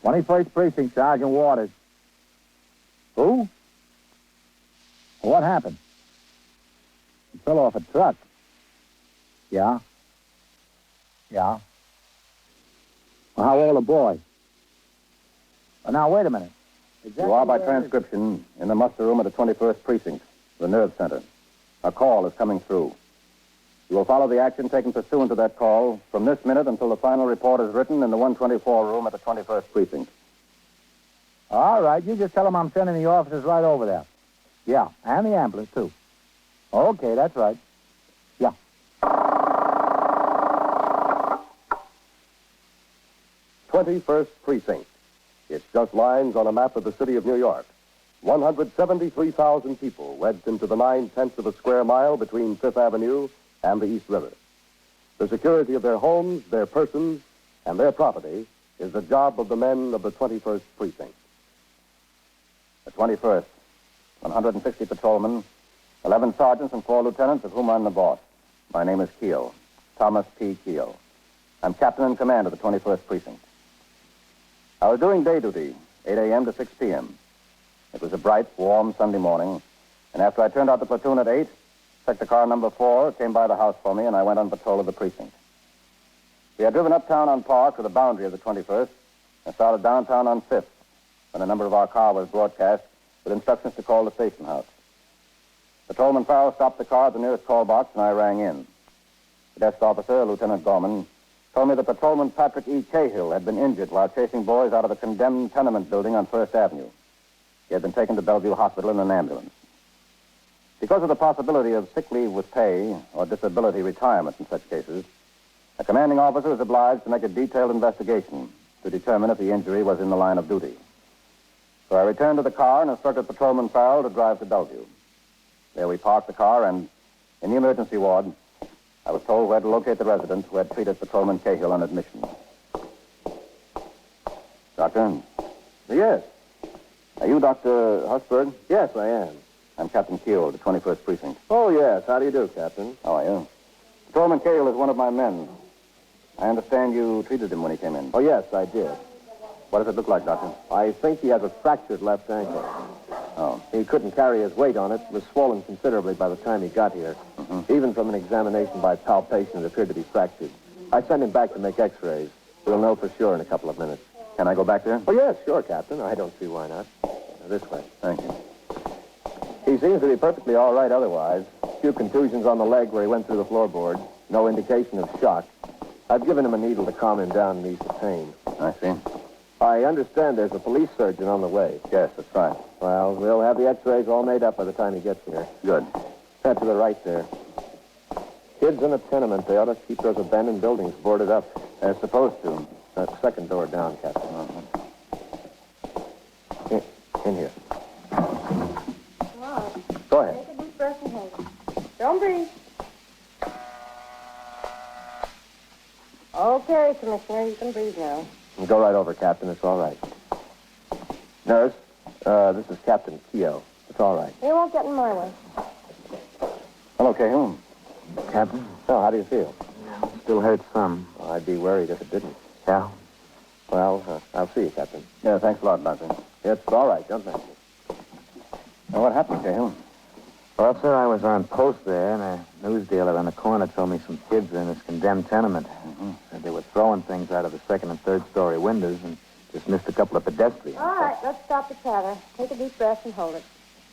21st Precinct, Sergeant Waters. Who? What happened? He fell off a truck. Yeah? Yeah. Well, how old a boy? Well, now, wait a minute. You are, by transcription, in the muster room at the 21st Precinct, the nerve center. A call is coming through. You will follow the action taken pursuant to that call from this minute until the final report is written in the 124 room at the 21st Precinct. All right, you just tell them I'm sending the officers right over there. Yeah, and the ambulance, too. Okay, that's right. Yeah. 21st Precinct. It's just lines on a map of the city of New York. 173,000 people wedged into the 9/10 of a square mile between Fifth Avenue and the East River. The security of their homes, their persons, and their property is the job of the men of the 21st Precinct. The 21st, 160 patrolmen, 11 sergeants and 4 lieutenants, of whom I'm the boss. My name is Keel, Thomas P. Keel. I'm captain in command of the 21st Precinct. I was doing day duty, 8 a.m. to 6 p.m. It was a bright, warm Sunday morning, and after I turned out the platoon at 8, sector car number 4 came by the house for me, and I went on patrol of the precinct. We had driven uptown on Park to the boundary of the 21st and started downtown on 5th when a number of our car was broadcast with instructions to call the station house. Patrolman Farrell stopped the car at the nearest call box, and I rang in. The desk officer, Lieutenant Gorman, told me that Patrolman Patrick E. Cahill had been injured while chasing boys out of a condemned tenement building on First Avenue. He had been taken to Bellevue Hospital in an ambulance. Because of the possibility of sick leave with pay or disability retirement in such cases, the commanding officer was obliged to make a detailed investigation to determine if the injury was in the line of duty. So I returned to the car and instructed Patrolman Farrell to drive to Bellevue. There we parked the car, and in the emergency ward, I was told where to locate the resident who had treated Patrolman Cahill on admission. Doctor? Yes. Are you Dr. Hussberg? Yes, I am. I'm Captain Keel of the 21st Precinct. Oh, yes. How do you do, Captain? How are you? Patrolman Cahill is one of my men. I understand you treated him when he came in. Oh, yes, I did. What does it look like, Doctor? I think he has a fractured left ankle. Oh. He couldn't carry his weight on it. It was swollen considerably by the time he got here. Mm-hmm. Even from an examination by palpation, it appeared to be fractured. I sent him back to make x-rays. We'll know for sure in a couple of minutes. Can I go back there? Oh, yes, sure, Captain. I don't see why not. This way. Thank you. He seems to be perfectly all right otherwise. A few contusions on the leg where he went through the floorboard. No indication of shock. I've given him a needle to calm him down and ease the pain. I see. I understand there's a police surgeon on the way. Yes, that's right. Well, we'll have the x-rays all made up by the time he gets here. Good. Head to the right there. Kids in a tenement. They ought to keep those abandoned buildings boarded up. They're supposed to. Second door down, Captain. In here. Wow. Go ahead. Take a deep breath and hold it. Don't breathe. Okay, Commissioner, you can breathe now. Go right over, Captain. It's all right. Nurse, this is Captain Keogh. It's all right. You won't get in my way. Hello, Cahill. Captain? So, how do you feel? Still hurts some. Oh, I'd be worried if it didn't. Yeah? Well, I'll see you, Captain. Yeah, thanks a lot, Doctor. It's all right. Don't mention it. Now, what happened, Cahill? Well, sir, I was on post there, and a news dealer on the corner told me some kids were in this condemned tenement. Mm-hmm. Said they were throwing things out of the second and third story windows and just missed a couple of pedestrians. All right, let's stop the chatter. Take a deep breath and hold it.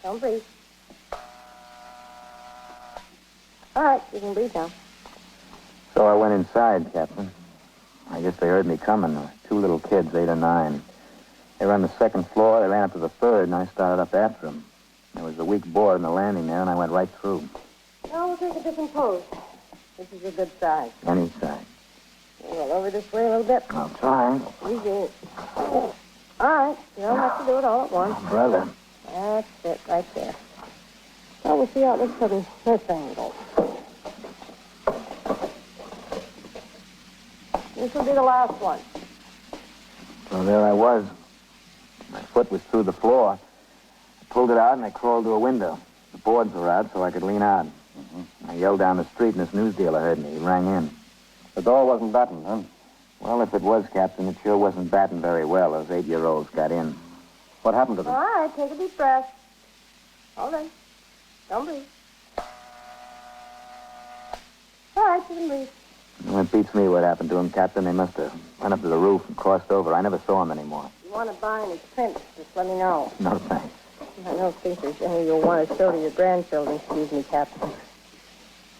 Don't breathe. All right, you can breathe now. So I went inside, Captain. I guess they heard me coming. There were 2 little kids, 8 or 9. They were on the second floor. They ran up to the third, and I started up after them. There was a weak board in the landing there, and I went right through. Now we'll take a different pose. This is a good size. Any side. Well, over this way a little bit. I'll try. Easy. All right, you don't have to do it all at once. Brother. That's it, right there. Well, we'll see how it looks from this angle. This will be the last one. So there I was. My foot was through the floor. I pulled it out, and I crawled to a window. The boards were out, so I could lean out. I yelled down the street, and this news dealer heard me. He rang in. The door wasn't battened, huh? Well, if it was, Captain, it sure wasn't batting very well. Those 8-year-olds got in. What happened to them? All right, take a deep breath. Hold on. Don't breathe. All right, you can breathe. Well, it beats me what happened to them, Captain. They must have went up to the roof and crossed over. I never saw them anymore. If you want to buy any prints, just let me know. No, thanks. I don't think there's any you'll want to show to your grandchildren. Excuse me, Captain.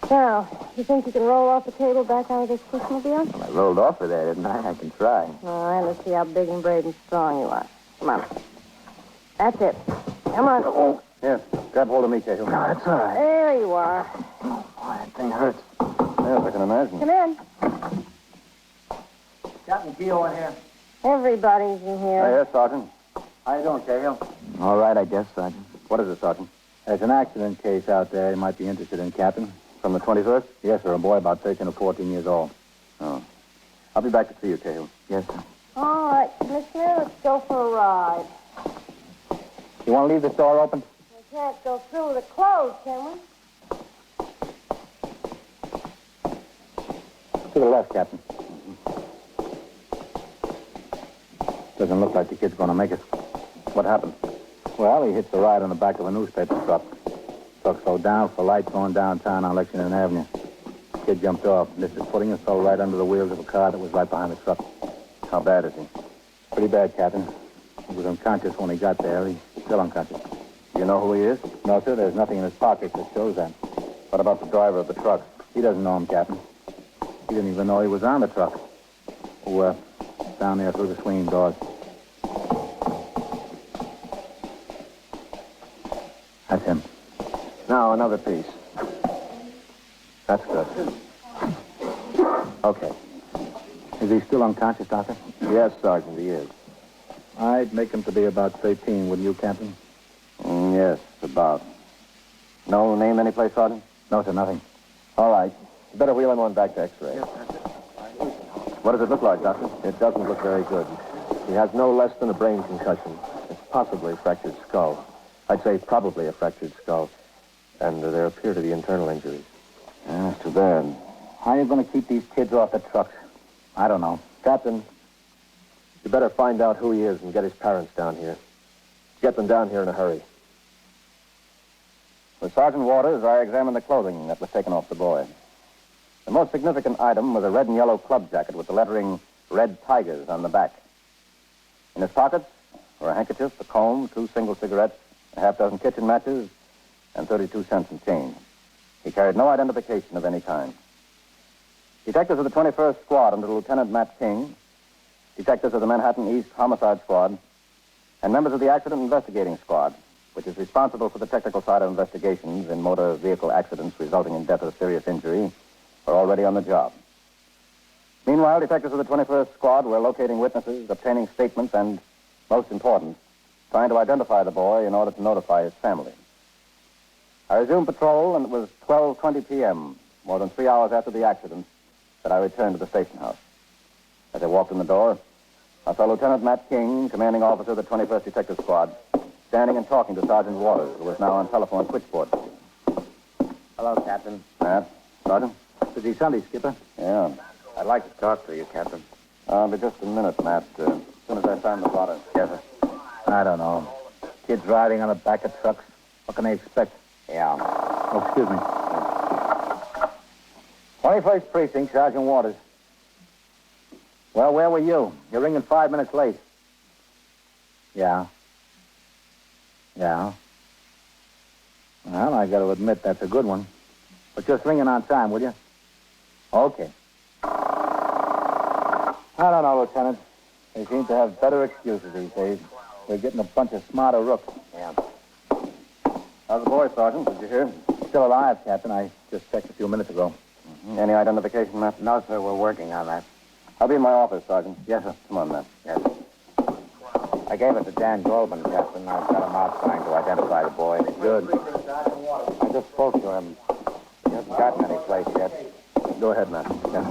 Now, you think you can roll off the table back out of this pushmobile? Well, I rolled off of there, didn't I? I can try. All right, let's see how big and brave and strong you are. Come on. That's it. Come on. Oh, Here, grab hold of me, Cahill. no, that's all right. there you are. Boy, that thing hurts. Yes, I can imagine. Come in. Captain Keogh in here. Everybody's in here. Yes, Sergeant. How you doing, Cahill? All right, I guess, Sergeant. What is it, Sergeant? There's an accident case out there you might be interested in, Captain. From the 21st? Yes, sir. A boy about 13 or 14 years old. Oh. I'll be back to see you, Cahill. Yes, sir. All right, Commissioner, let's go for a ride. You want to leave the door open? We can't go through with it closed, can we? To the left, Captain. Doesn't look like the kid's going to make it. What happened? Well, he hits the ride on the back of a newspaper truck. Truck slowed down for lights going downtown on Lexington Avenue. Kid jumped off, missed his footing, and fell right under the wheels of a car that was right behind the truck. How bad is he? Pretty bad, Captain. He was unconscious when he got there. He's still unconscious. Do you know who he is? No, sir, there's nothing in his pockets that shows that. What about the driver of the truck? He doesn't know him, Captain. He didn't even know he was on the truck. Down there through the swinging doors. That's him. Now, another piece. That's good. Okay. Is he still unconscious, Doctor? Yes, Sergeant, he is. I'd make him to be about 13, wouldn't you, Captain? Yes, about. No name anyplace, Sergeant? No, sir, nothing. All right. You better wheel him on back to X-ray. What does it look like, Doctor? It doesn't look very good. He has no less than a brain concussion. It's possibly a fractured skull. I'd say probably a fractured skull. And there appear to be internal injuries. Yeah, that's too bad. How are you going to keep these kids off the trucks? I don't know. Captain, you better find out who he is and get his parents down here. Get them down here in a hurry. With Sergeant Waters, I examined the clothing that was taken off the boy. The most significant item was a red and yellow club jacket with the lettering Red Tigers on the back. In his pockets were a handkerchief, a comb, 2 single cigarettes, a half-dozen kitchen matches, and 32 cents in change. He carried no identification of any kind. Detectives of the 21st Squad under Lieutenant Matt King, detectives of the Manhattan East Homicide Squad, and members of the Accident Investigating Squad, which is responsible for the technical side of investigations in motor vehicle accidents resulting in death or serious injury, are already on the job. Meanwhile, detectives of the 21st Squad were locating witnesses, obtaining statements, and, most important, trying to identify the boy in order to notify his family. I resumed patrol, and it was 12:20 p.m., more than 3 hours after the accident, that I returned to the station house. As I walked in the door, I saw Lieutenant Matt King, commanding officer of the 21st Detective Squad, standing and talking to Sergeant Waters, who was now on telephone switchboard. Hello, Captain. Matt? Sergeant? Busy Sunday, Skipper. Yeah. I'd like to talk to you, Captain. Be just a minute, Matt. As soon as I sign the blotter. Yes, sir. I don't know. Kids riding on the back of trucks. What can they expect? Yeah. Oh, excuse me. 21st Precinct, Sergeant Waters. Well, where were you? You're ringing 5 minutes late. Yeah. Yeah. Well, I got to admit that's a good one. But just ring it on time, will you? Okay. I don't know, Lieutenant. They seem to have better excuses these days. We're getting a bunch of smarter rooks. Yeah. How's the boy, Sergeant? Did you hear? Still alive, Captain. I just checked a few minutes ago. Mm-hmm. Any identification, Matt? No, sir. We're working on that. I'll be in my office, Sergeant. Yes, sir. Come on, Matt. Yes. I gave it to Dan Goldman, Captain. I've got him out trying to identify the boy. Good. I just spoke to him. He hasn't gotten any place yet. Go ahead, Matt. Yes.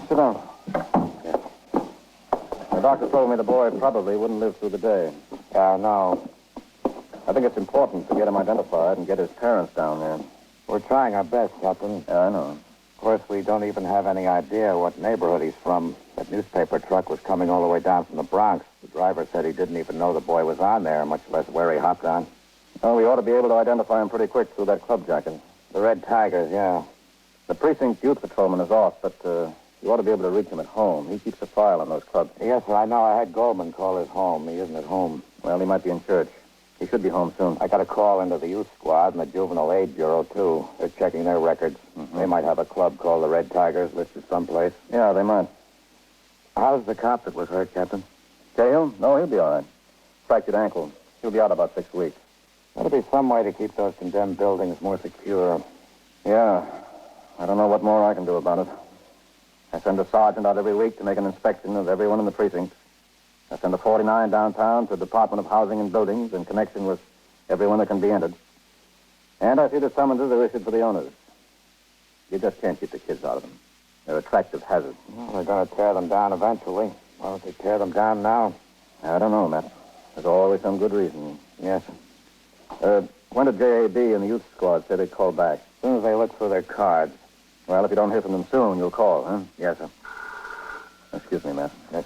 Sit down. Yeah. The doctor told me the boy probably wouldn't live through the day. No. I think it's important to get him identified and get his parents down there. We're trying our best, Captain. Yeah, I know. Of First, we don't even have any idea what neighborhood he's from. That newspaper truck was coming all the way down from the Bronx. The driver said he didn't even know the boy was on there, much less where he hopped on. Oh, we ought to be able to identify him pretty quick through that club jacket. The Red Tigers, yeah. The precinct youth patrolman is off, but you ought to be able to reach him at home. He keeps a file on those clubs. Yes, sir, I know. I had Goldman call his home. He isn't at home. Well, he might be in church. He should be home soon. I got a call into the youth squad and the juvenile aid bureau, too. They're checking their records. They might have a club called the Red Tigers listed someplace. Yeah, they might. How's the cop that was hurt, Captain? Cahill? No, he'll be all right. Fractured ankle. He'll be out about 6 weeks. There'll be some way to keep those condemned buildings more secure. Yeah. I don't know what more I can do about it. I send a sergeant out every week to make an inspection of everyone in the precinct. I send a 49 downtown to the Department of Housing and Buildings in connection with everyone that can be entered. And I see the summonses are issued for the owners. You just can't keep the kids out of them. They're attractive hazards. Well, they're going to tear them down eventually. Why don't they tear them down now? I don't know, Matt. There's always some good reason. Yes, sir. When did JAB and the youth squad say they'd call back? As soon as they look through their cards. Well, if you don't hear from them soon, you'll call, huh? Yes, sir. Excuse me, Matt. Yes.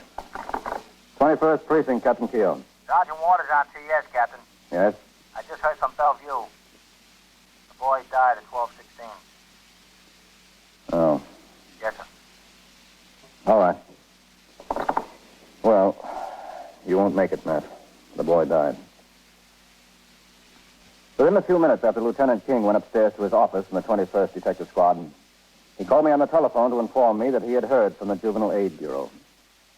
21st Precinct, Captain Keogh. Sergeant Waters on TS, Captain. Yes? I just heard from Bellevue. The boy died at 12:16. Oh. Yes, sir. All right. Well, you won't make it, Matt. The boy died. Within a few minutes after Lieutenant King went upstairs to his office in the 21st Detective Squad, he called me on the telephone to inform me that he had heard from the Juvenile Aid Bureau.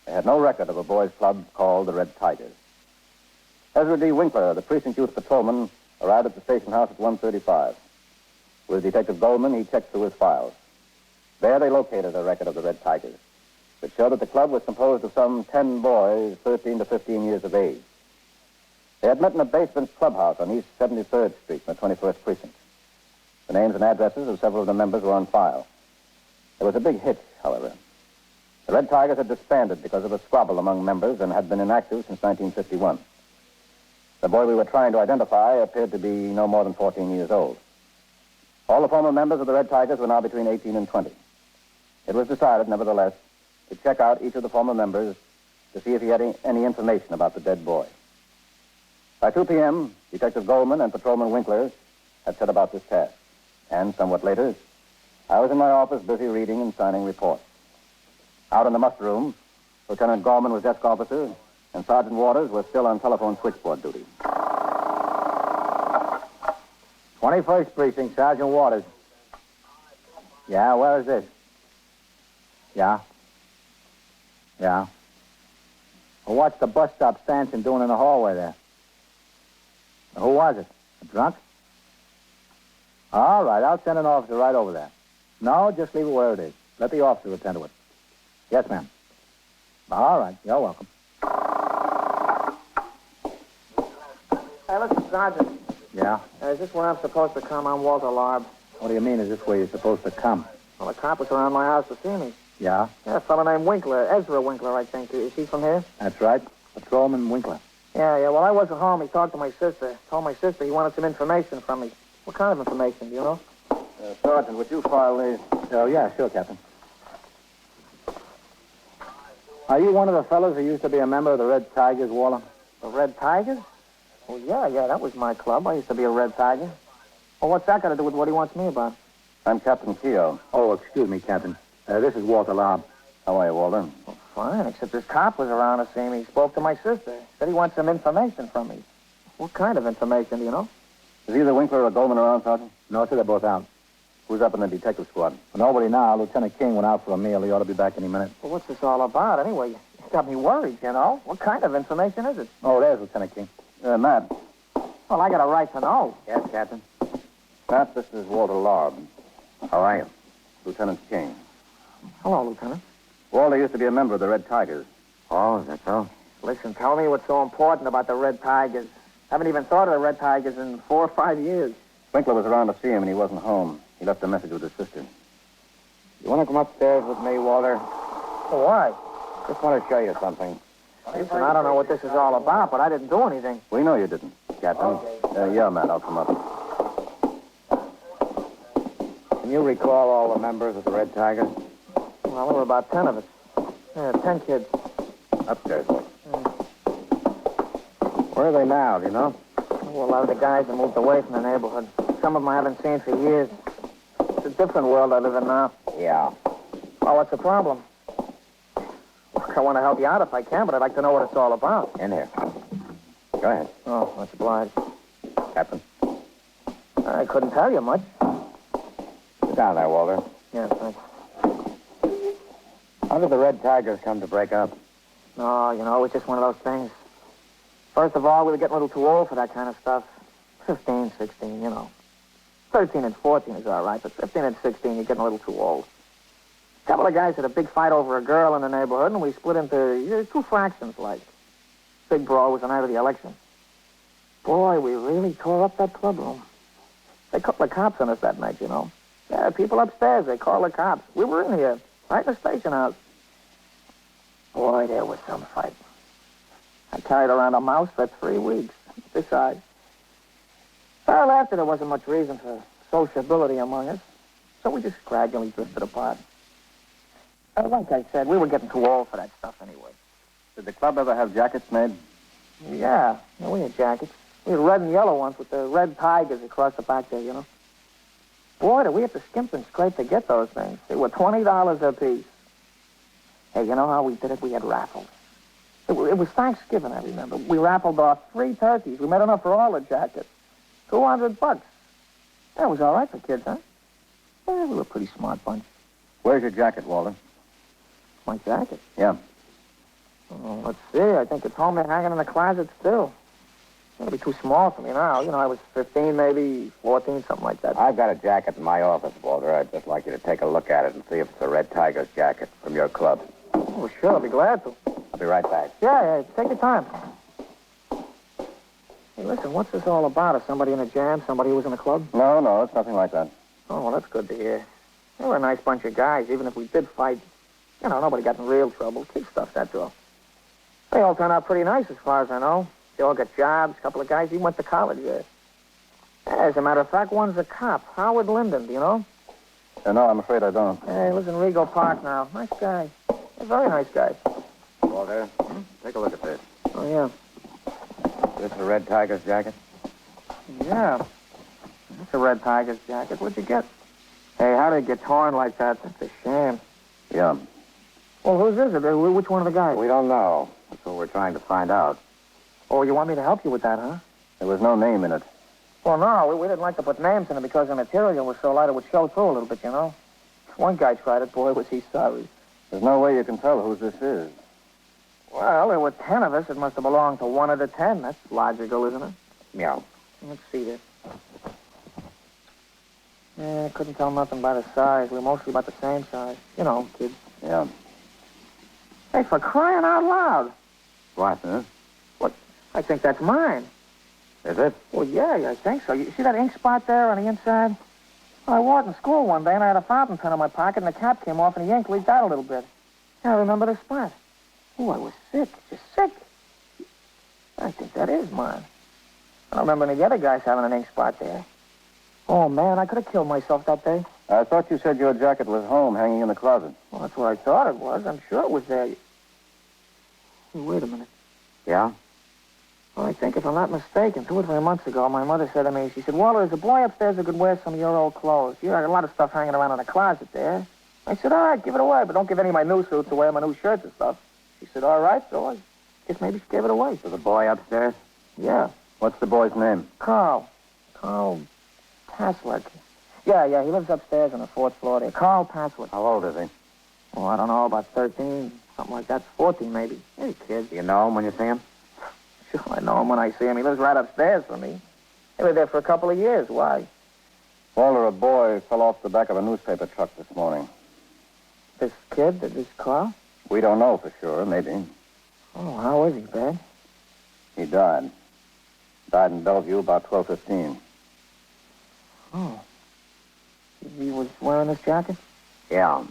They had no record of a boys' club called the Red Tigers. Ezra D. Winkler, the precinct youth patrolman, arrived at the station house at 1:35. With Detective Goldman, he checked through his files. There they located a record of the Red Tigers, which showed that the club was composed of some 10 boys, 13 to 15 years of age. They had met in a basement clubhouse on East 73rd Street in the 21st Precinct. The names and addresses of several of the members were on file. There was a big hitch, however. The Red Tigers had disbanded because of a squabble among members and had been inactive since 1951. The boy we were trying to identify appeared to be no more than 14 years old. All the former members of the Red Tigers were now between 18 and 20. It was decided, nevertheless, to check out each of the former members to see if he had any information about the dead boy. By 2 p.m., Detective Goldman and Patrolman Winkler had set about this task. And somewhat later, I was in my office busy reading and signing reports. Out in the muster room, Lieutenant Gorman was desk officer, and Sergeant Waters was still on telephone switchboard duty. 21st Precinct, Sergeant Waters. Yeah, where is this? Yeah? Yeah. Well, what's the bus stop Stanton doing in the hallway there? Who was it? A drunk? All right, I'll send an officer right over there. No, just leave it where it is. Let the officer attend to it. Yes, ma'am. All right, you're welcome. Hey, listen, Sergeant. Yeah? Is this where I'm supposed to come? I'm Walter Larb. What do you mean, is this where you're supposed to come? Well, the cop was around my house to see me. Yeah? Yeah, a fellow named Winkler. Ezra Winkler, I think. Is he from here? That's right. Patrolman Winkler. Yeah. While I wasn't home, he talked to my sister. Told my sister he wanted some information from me. What kind of information, do you know? Sergeant, would you file these? Oh, yeah, sure, Captain. Are you one of the fellows who used to be a member of the Red Tigers, Waller? The Red Tigers? Oh, yeah, that was my club. I used to be a Red Tiger. Well, what's that got to do with what he wants me about? I'm Captain Keogh. Oh, excuse me, Captain. This is Walter Larb. How are you, Walter? Well, fine, except this cop was around to see me. He spoke to my sister. Said he wants some information from me. What kind of information, do you know? Is either Winkler or Goldman around, Sergeant? No, sir, they're both out. Who's up in the detective squad? Nobody now. Lieutenant King went out for a meal. He ought to be back any minute. Well, what's this all about, anyway? You got me worried, you know. What kind of information is it? Oh, there's Lieutenant King. Matt. Well, I got a right to know. Yes, Captain. Matt, this is Walter Larb. How are you? Lieutenant King. Hello, Lieutenant. Walter used to be a member of the Red Tigers. Oh, is that so? Listen, tell me what's so important about the Red Tigers. Haven't even thought of the Red Tigers in 4 or 5 years. Winkler was around to see him, and he wasn't home. He left a message with his sister. You want to come upstairs with me, Walter? Well, why? Just want to show you something. Listen, I don't know what this is all about, but I didn't do anything. We know you didn't, Captain. Yeah, Matt, I'll come up. Can you recall all the members of the Red Tigers? Well, there were about 10 of us. Yeah, 10 kids. Upstairs. Where are they now, do you know? Well, a lot of the guys have moved away from the neighborhood. Some of them I haven't seen for years. It's a different world I live in now. Yeah. Oh, what's the problem? Look, I want to help you out if I can, but I'd like to know what it's all about. In here. Go ahead. Oh, that's obliged. Captain. I couldn't tell you much. Sit down there, Walter. Yeah, thanks. How did the Red Tigers come to break up? No, you know, it was just one of those things. First of all, we were getting a little too old for that kind of stuff. 15, 16, you know. 13 and 14 is all right, but 15 and 16, you're getting a little too old. A couple of guys had a big fight over a girl in the neighborhood, and we split into two fractions, like. Big brawl was the night of the election. Boy, we really tore up that clubroom. They called the cops on us that night, you know. Yeah, people upstairs, they called the cops. We were in here, right in the station house. Boy, there was some fight. I carried around a mouse for 3 weeks, this size. Well, after there wasn't much reason for sociability among us, so we just gradually drifted apart. Like I said, we were getting too old for that stuff anyway. Did the club ever have jackets made? Yeah, we had jackets. We had red and yellow ones with the red tigers across the back there, you know. Boy, did we have to skimp and scrape to get those things. They were $20 a piece. Hey, you know how we did it? We had raffles. It was Thanksgiving, I remember. We raffled off 3 turkeys. We made enough for all the jackets. $200. That was all right for kids, huh? Yeah, we were a pretty smart bunch. Where's your jacket, Walter? My jacket? Yeah. Oh, let's see. I think it's home there hanging in the closet still. It'll be too small for me now. You know, I was 15, maybe 14, something like that. I've got a jacket in my office, Walter. I'd just like you to take a look at it and see if it's a Red Tigers jacket from your club. Oh, sure. I'll be glad to. I'll be right back. Yeah, take your time. Hey, listen, what's this all about? Is somebody in a jam? Somebody who was in a club? No, it's nothing like that. Oh, well, that's good to hear. They were a nice bunch of guys. Even if we did fight, you know, nobody got in real trouble. Kid stuff, that's all. They all turned out pretty nice as far as I know. They all got jobs. A couple of guys even went to college there. As a matter of fact, one's a cop. Howard Linden, do you know? No, I'm afraid I don't. Hey, lives in Regal Park now. Nice guy. A very nice guy. Walter, take a look at this. Oh, yeah. This is a Red Tigers jacket? Yeah. That's a Red Tigers jacket. What'd you get? Hey, how did it get torn like that? That's a shame. Yeah. Well, whose is it? Which one of the guys? We don't know. That's what we're trying to find out. Oh, you want me to help you with that, huh? There was no name in it. Well, no, we didn't like to put names in it because the material was so light it would show through a little bit, you know. One guy tried it. Boy, was he sorry. There's no way you can tell whose this is. Well, there were 10 of us. It must have belonged to one of the 10. That's logical, isn't it? Yeah. Let's see this. Yeah, I couldn't tell nothing by the size. We were mostly about the same size. You know, kids. Yeah. Hey, for crying out loud. What, huh? What? I think that's mine. Is it? Well, yeah, I think so. You see that ink spot there on the inside? Well, I wore it in school one day, and I had a fountain pen in my pocket, and the cap came off, and the ink leaked out a little bit. Yeah, I remember the spot. Oh, I was sick, just sick. I think that is mine. I don't remember any of the other guys having an ink spot there. Oh, man, I could have killed myself that day. I thought you said your jacket was home, hanging in the closet. Well, that's what I thought it was. I'm sure it was there. Hey, wait a minute. Yeah? Well, I think, if I'm not mistaken, 2 or 3 months ago, my mother said to me, she said, Walter, there's a boy upstairs who could wear some of your old clothes. You got a lot of stuff hanging around in the closet there. I said, all right, give it away, but don't give any of my new suits away, my new shirts and stuff. She said, all right, so I guess maybe she gave it away. To the boy upstairs? Yeah. What's the boy's name? Carl Paslick. Yeah, he lives upstairs on the 4th floor there. Carl Paslick. How old is he? Oh, I don't know, about 13, something like that. 14, maybe. Hey, kid. Do you know him when you see him? Sure, I know him when I see him. He lives right upstairs from me. They were there for a couple of years. Why? Walter, a boy fell off the back of a newspaper truck this morning. This kid, this Carl? We don't know for sure, maybe. Oh, how is he, bad? He died. Died in Bellevue about 12:15. Oh. He was wearing this jacket? Yeah.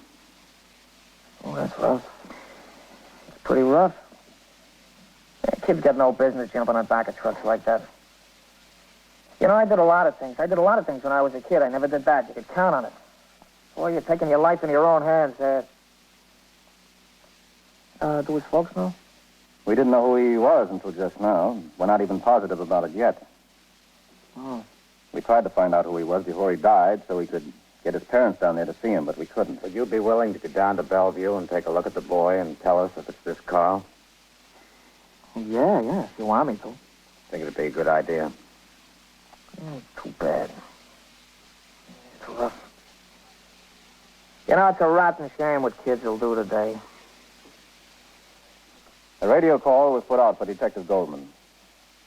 Oh, that's rough. It's pretty rough. Yeah, kids got no business jumping on back of trucks like that. You know, I did a lot of things. I did a lot of things when I was a kid. I never did that. You could count on it. Boy, you're taking your life in your own hands, do his folks know? We didn't know who he was until just now. We're not even positive about it yet. Oh. We tried to find out who he was before he died so we could get his parents down there to see him, but we couldn't. Would you be willing to go down to Bellevue and take a look at the boy and tell us if it's this Carl? Yeah, if you want me to. I think it'd be a good idea. Too bad. It's rough. You know, it's a rotten shame what kids will do today. A radio call was put out for Detective Goldman.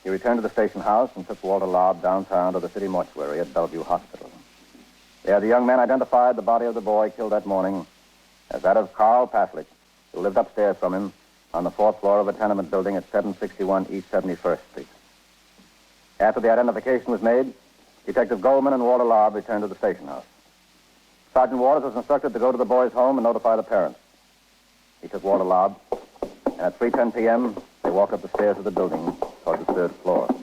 He returned to the station house and took Walter Lobb downtown to the city mortuary at Bellevue Hospital. There, the young man identified the body of the boy killed that morning as that of Carl Paslick, who lived upstairs from him on the fourth floor of a tenement building at 761 East 71st Street. After the identification was made, Detective Goldman and Walter Lobb returned to the station house. Sergeant Waters was instructed to go to the boy's home and notify the parents. He took Walter Lobb, and at 3:10 p.m., they walked up the stairs of the building toward the third floor.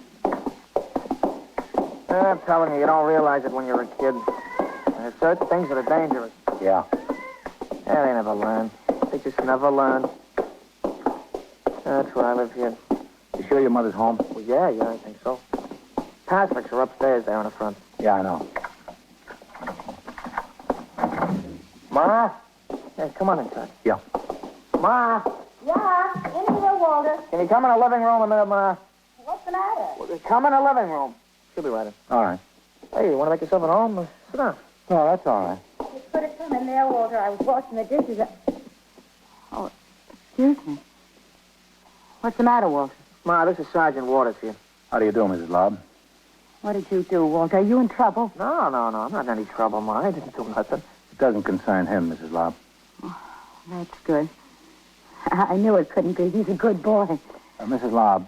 I'm telling you don't realize it when you're a kid. There's certain things that are dangerous. Yeah. Yeah, they never learn. They just never learn. That's where I live here. You sure your mother's home? Well, yeah, I think so. Paslicks are upstairs there in the front. Yeah, I know. Ma? Hey, come on inside. Yeah. Ma? Yeah, in here, Walter. Can you come in the living room a minute, Ma? What's the matter? Well, come in the living room. She'll be right in. All right. Hey, you want to make yourself at home? Sit down. No, that's all right. You could have come in there, Walter. I was washing the dishes. Oh, excuse me. What's the matter, Walter? Ma, this is Sergeant Waters here. How do you do, Mrs. Lobb? What did you do, Walter? Are you in trouble? No, I'm not in any trouble, Ma. I didn't do nothing. It doesn't concern him, Mrs. Lobb. That's good. I knew it couldn't be. He's a good boy. Mrs. Lobb,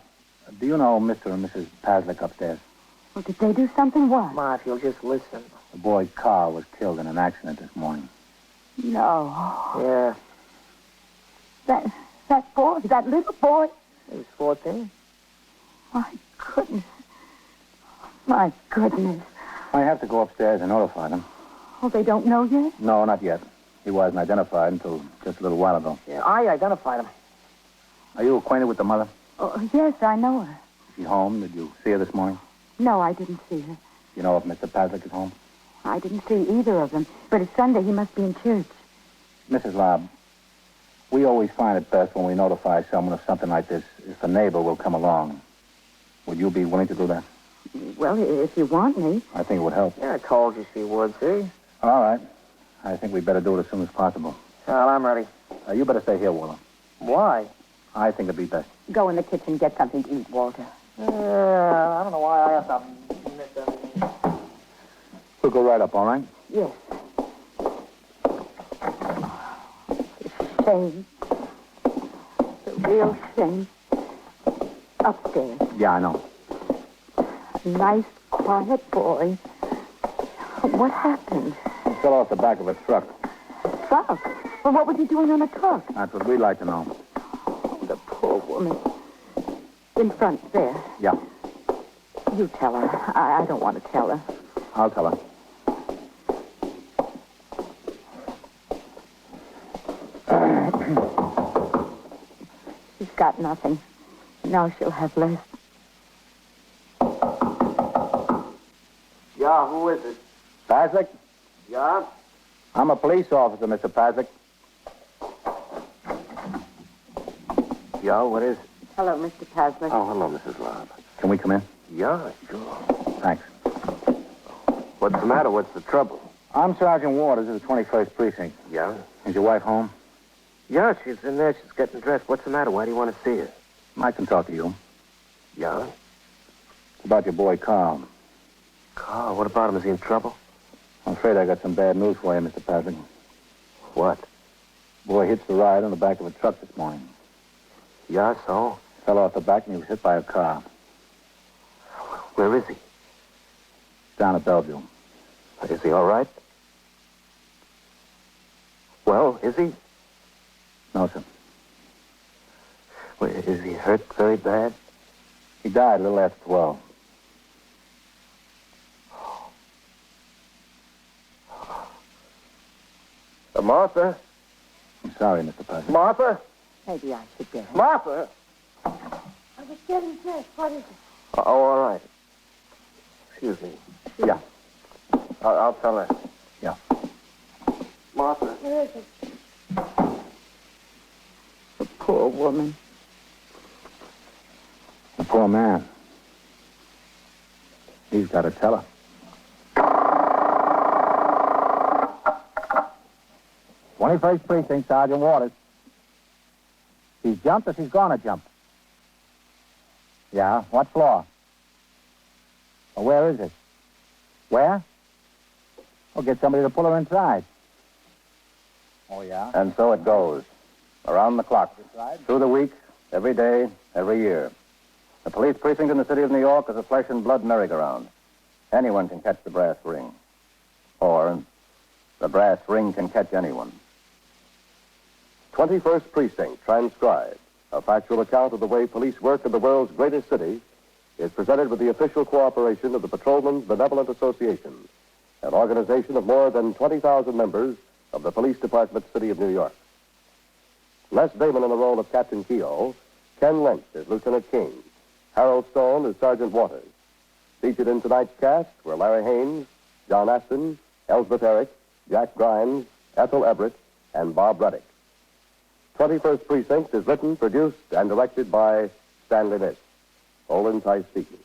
do you know Mr. and Mrs. Paslick upstairs? Well, did they do something? What? Ma, if you'll just listen. The boy Carl was killed in an accident this morning. No. Yeah, That boy, that little boy. he was 14. My goodness. My goodness. I have to go upstairs and notify them. Oh, they don't know yet? No, not yet. He wasn't identified until just a little while ago. Yeah, I identified him. Are you acquainted with the mother? Oh, yes, I know her. Is she home? Did you see her this morning? No, I didn't see her. You know if Mr. Paslick is home? I didn't see either of them. But it's Sunday. He must be in church. Mrs. Lobb, we always find it best when we notify someone of something like this if a neighbor will come along. Would you be willing to do that? Well, if you want me. I think it would help. Yeah, I told you she would, see? All right. I think we'd better do it as soon as possible. Well, I'm ready. You better stay here, Walter. Why? I think it'd be best. Go in the kitchen and get something to eat, Walter. I don't know why I have to miss everything. We'll go right up, all right? Yes. Shame. The real shame. Upstairs. Yeah, I know. A nice, quiet boy. What happened? He fell off the back of a truck. Truck? Well, what was he doing on a truck? That's what we'd like to know. Oh, the poor woman. In front there. Yeah, You tell her. I don't want to tell her. I'll tell her. She's got nothing. Now she'll have less. Yeah, who is it? Paslick? Yeah? I'm a police officer, Mr. Paslick. Yeah, what is it? Hello, Mr. Paslick. Oh, hello, Mrs. Lobb. Can we come in? Yeah, sure. Thanks. What's the matter? What's the trouble? I'm Sergeant Waters of the 21st Precinct. Yeah? Is your wife home? Yeah, she's in there. She's getting dressed. What's the matter? Why do you want to see her? I can talk to you. Yeah? It's about your boy, Carl. Carl, what about him? Is he in trouble? I'm afraid I got some bad news for you, Mr. Paslick. What? Boy hits the ride on the back of a truck this morning. Yeah, so? Fell off the back and he was hit by a car. Where is he? Down at Bellevue. Is he all right? Well, is he? No, sir. Well, is he hurt very bad? He died a little after 12. Martha? I'm sorry, Mr. President. Martha? Maybe I sit there. Martha? I was getting dressed. What is it? Oh, all right. Excuse me. Yeah. I'll tell her. Yeah. Martha? Where is it? The poor woman. The poor man. He's got to tell her. 21st Precinct, Sergeant Waters. She's jumped or she's gonna jump? Yeah, what floor? Well, where is it? Where? Well, get somebody to pull her inside. Oh, yeah? And so it goes. Around the clock. Through the week, every day, every year. The police precinct in the city of New York is a flesh and blood merry-go-round. Anyone can catch the brass ring. Or the brass ring can catch anyone. 21st Precinct, transcribed, a factual account of the way police work in the world's greatest city, is presented with the official cooperation of the Patrolmen's Benevolent Association, an organization of more than 20,000 members of the Police Department, City of New York. Les Damon in the role of Captain Keogh, Ken Lynch as Lieutenant King, Harold Stone as Sergeant Waters. Featured in tonight's cast were Larry Haynes, John Aston, Elsbeth Eric, Jack Grimes, Ethel Everett, and Bob Reddick. 21st Precinct is written, produced, and directed by Stanley Niss. Olin Tice speaking.